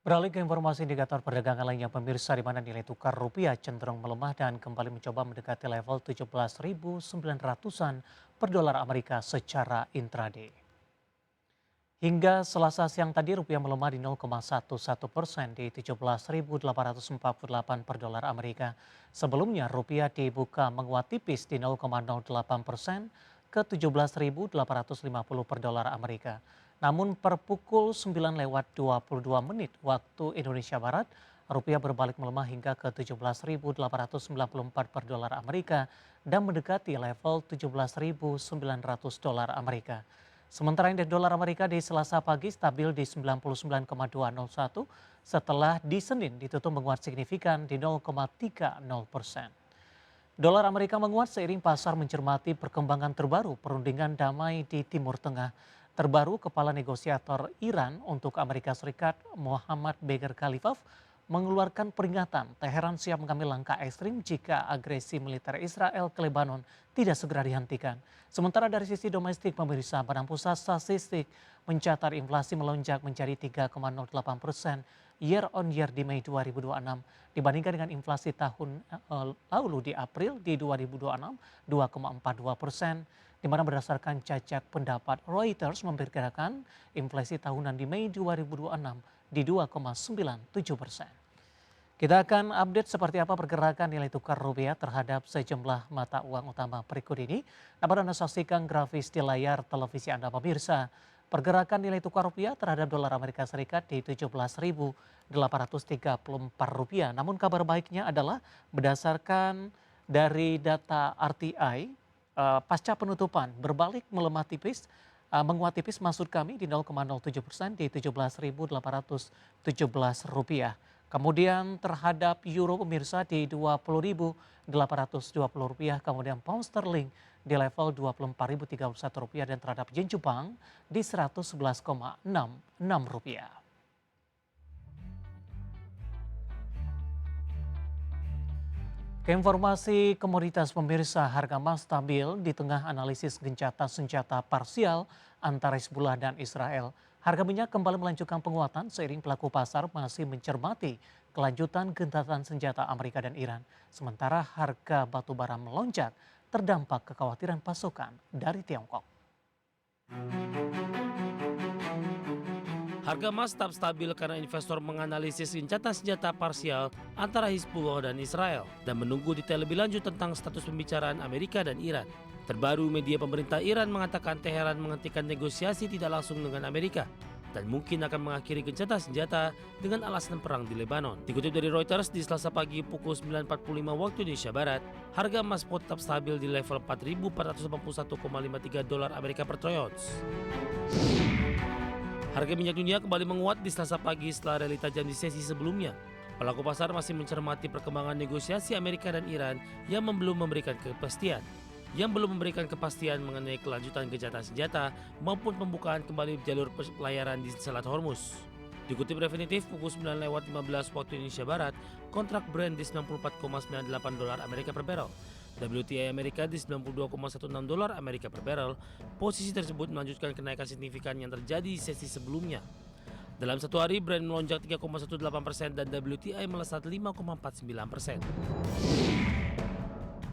Beralih ke informasi indikator perdagangan lainnya, pemirsa, di mana nilai tukar rupiah cenderung melemah dan kembali mencoba mendekati level 17.900-an per dolar Amerika secara intraday. Hingga Selasa siang tadi rupiah melemah di 0,11% di 17.848 per dolar Amerika. Sebelumnya rupiah dibuka menguat tipis di 0,08% ke 17.850 per dolar Amerika. Namun per pukul 9 lewat 22 menit waktu Indonesia Barat, rupiah berbalik melemah hingga ke 17.894 per dolar Amerika dan mendekati level 17.900 dolar Amerika. Sementara indeks dolar Amerika di Selasa pagi stabil di 99,201 setelah di Senin ditutup menguat signifikan di 0,30%. Dolar Amerika menguat seiring pasar mencermati perkembangan terbaru perundingan damai di Timur Tengah. Terbaru, Kepala Negosiator Iran untuk Amerika Serikat Mohammad Bagher Khalifaf mengeluarkan peringatan Teheran siap mengambil langkah ekstrim jika agresi militer Israel ke Lebanon tidak segera dihentikan. Sementara dari sisi domestik, pemirsa, Badan Pusat Statistik mencatat inflasi melonjak menjadi 3,08% year on year di Mei 2026 dibandingkan dengan inflasi tahun lalu di April di 2026 2,42%, di mana berdasarkan cacak pendapat Reuters memperkirakan inflasi tahunan di Mei 2026 di 2,97%. Kita akan update seperti apa pergerakan nilai tukar rupiah terhadap sejumlah mata uang utama berikut ini. Dapat Anda saksikan grafis di layar televisi Anda, pemirsa. Pergerakan nilai tukar rupiah terhadap dolar Amerika Serikat di 17.834 rupiah. Namun kabar baiknya adalah berdasarkan dari data RTI, pasca penutupan berbalik melemah tipis, menguat tipis maksud kami di 0,07% di 17.817 rupiah. Kemudian terhadap euro, pemirsa, di 20.820 rupiah, kemudian pound sterling di level 24.031 rupiah dan terhadap yen Jepang di 111,66 rupiah. Ke informasi komoditas, pemirsa, harga emas stabil di tengah analisis gencatan senjata parsial antara Hizbullah dan Israel. Harga minyak kembali melanjutkan penguatan seiring pelaku pasar masih mencermati kelanjutan gencatan senjata Amerika dan Iran. Sementara harga batu bara melonjak terdampak kekhawatiran pasokan dari Tiongkok. Harga emas tetap stabil karena investor menganalisis gencatan senjata parsial antara Hizbullah dan Israel dan menunggu detail lebih lanjut tentang status pembicaraan Amerika dan Iran. Terbaru, media pemerintah Iran mengatakan Teheran menghentikan negosiasi tidak langsung dengan Amerika dan mungkin akan mengakhiri gencatan senjata dengan alasan perang di Lebanon. Dikutip dari Reuters, di Selasa pagi pukul 9.45 waktu Indonesia Barat, harga emas spot tetap stabil di level 4.481,53 dolar Amerika per troy ounce. Harga minyak dunia kembali menguat di Selasa pagi setelah rally tajam di sesi sebelumnya. Pelaku pasar masih mencermati perkembangan negosiasi Amerika dan Iran yang belum memberikan kepastian. Mengenai kelanjutan gencatan senjata maupun pembukaan kembali jalur pelayaran di Selat Hormuz. Dikutip Refinitiv pukul 9.15 waktu Indonesia Barat, kontrak Brent di 94,98 dolar Amerika per barrel. WTI Amerika di 92,16 dolar Amerika per barrel. Posisi tersebut melanjutkan kenaikan signifikan yang terjadi di sesi sebelumnya. Dalam satu hari, Brent melonjak 3,18% dan WTI melesat 5,49%.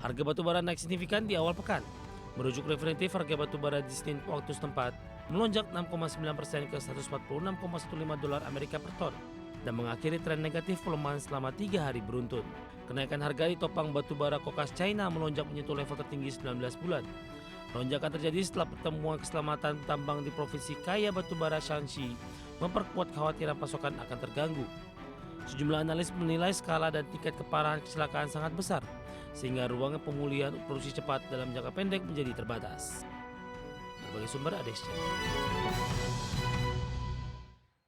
Harga batu bara naik signifikan di awal pekan. Merujuk Refinitiv, harga batu bara di Senin waktu setempat melonjak 6,9% ke 146,15 dolar Amerika per ton dan mengakhiri tren negatif pelemahan selama 3 hari beruntun. Kenaikan harga ditopang batu bara kokas China melonjak menyentuh level tertinggi 19 bulan. Lonjakan terjadi setelah pertemuan keselamatan tambang di provinsi kaya batu bara Shanxi memperkuat kekhawatiran pasokan akan terganggu. Sejumlah analis menilai skala dan tingkat keparahan kecelakaan sangat besar, sehingga ruang pemulihan produksi cepat dalam jangka pendek menjadi terbatas. Berbagai sumber ada di sini.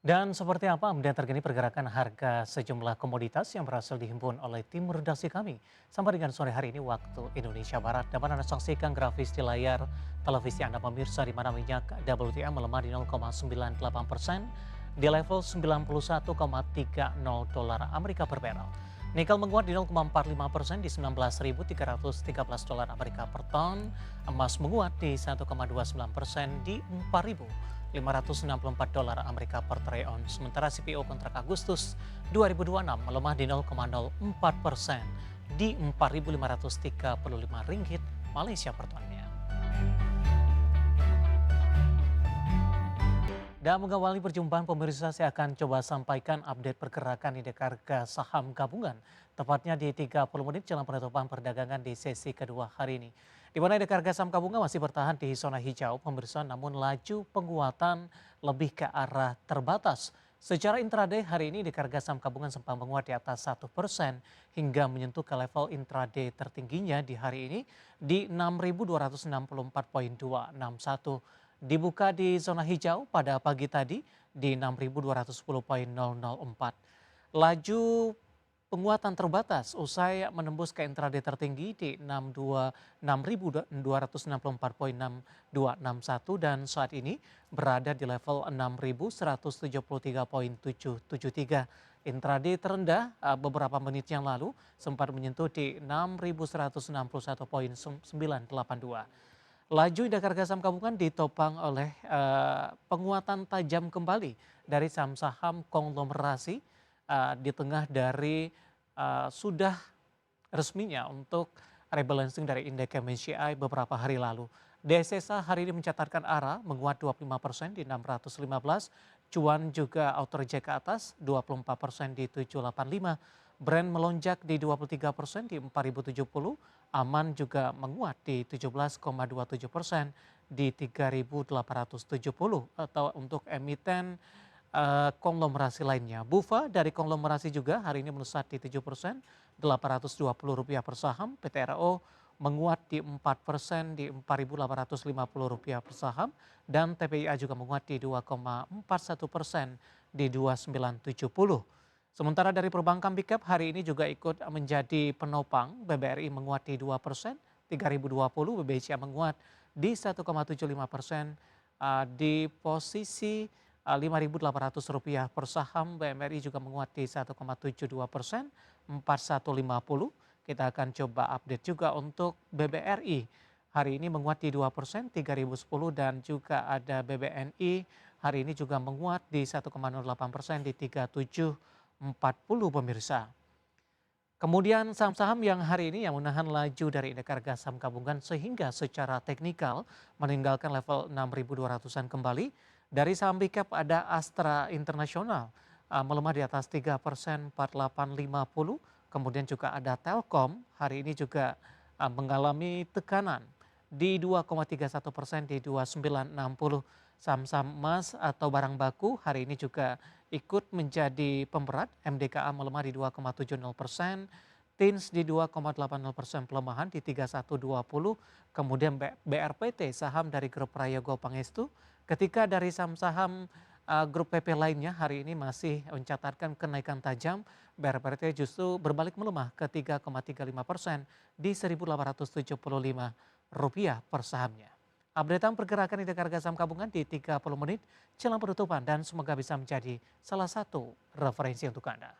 Dan seperti apa update terkini pergerakan harga sejumlah komoditas yang berhasil dihimpun oleh tim redaksi kami sampai dengan sore hari ini waktu Indonesia Barat. Dapat Anda saksikan grafis di layar televisi Anda, pemirsa, di mana minyak WTI melemah di 0,98% di level 91,30 dolar Amerika per barrel. Nikel menguat di 0,45% di 19.313 dolar Amerika per ton. Emas menguat di 1,29% di 4.500 $564 Amerika per troy ounce. Sementara CPO kontrak Agustus 2026 melemah di 0,04% di Rp4.535 Malaysia per tonnya. Dan mengawali perjumpaan pemirsa, saya akan coba sampaikan update pergerakan indeks harga saham gabungan, tepatnya di 30 menit jelang penutupan perdagangan di sesi kedua hari ini. Di mana indeks harga saham gabungan masih bertahan di zona hijau pemirsa, namun laju penguatan lebih ke arah terbatas. Secara intraday hari ini indeks harga saham gabungan sempat menguat di atas 1% hingga menyentuh ke level intraday tertingginya di hari ini di 6.264,261. Dibuka di zona hijau pada pagi tadi di 6.210,004. Laju penguatan terbatas usai menembus ke intraday tertinggi di 6.264,6261 dan saat ini berada di level 6.173,773. Intraday terendah beberapa menit yang lalu sempat menyentuh di 6.161,982. Laju indeks harga saham gabungan ditopang oleh penguatan tajam kembali dari saham-saham konglomerasi di tengah dari sudah resminya untuk rebalancing dari indeks MSCI beberapa hari lalu. DXY hari ini mencatatkan arah menguat 25% di 615, cuan juga auto reject ke atas 24% di 785. Brand melonjak di 23% di 4.070, aman juga menguat di 17,27% di 3.870 atau untuk emiten konglomerasi lainnya. Bufa dari konglomerasi juga hari ini melesat di 7%, Rp820 per saham. PTRO menguat di 4% di Rp4.850 per saham dan TPIA juga menguat di 2,41% di 2.970. Sementara dari perbankan big cap hari ini juga ikut menjadi penopang. BBRI menguat di 2%, 3.020, BBCA menguat di 1,75%, di posisi Rp5.800 per saham. BMRI juga menguat di 1,72%, 4.150. Kita akan coba update juga untuk BBRI. Hari ini menguat di 2%, 3.010 dan juga ada BBNI hari ini juga menguat di 1,08% di 3740 pemirsa. Kemudian saham-saham yang hari ini yang menahan laju dari indeks harga saham gabungan sehingga secara teknikal meninggalkan level 6.200-an kembali. Dari saham big cap ada Astra International melemah di atas 3%, 4850. Kemudian juga ada Telkom hari ini juga mengalami tekanan di 2,31% di 2960. Saham-saham emas atau barang baku hari ini juga ikut menjadi pemberat. MDKA melemah di 2,70%, TINS di 2,80% pelemahan di 3120. Kemudian BRPT saham dari grup Prayogo Pangestu. Ketika dari saham-saham grup PP lainnya hari ini masih mencatatkan kenaikan tajam. BRPT justru berbalik melemah ke 3,35% di Rp1.875 per sahamnya. Updatean pergerakan indeks harga saham gabungan di 30 menit jelang penutupan dan semoga bisa menjadi salah satu referensi untuk Anda.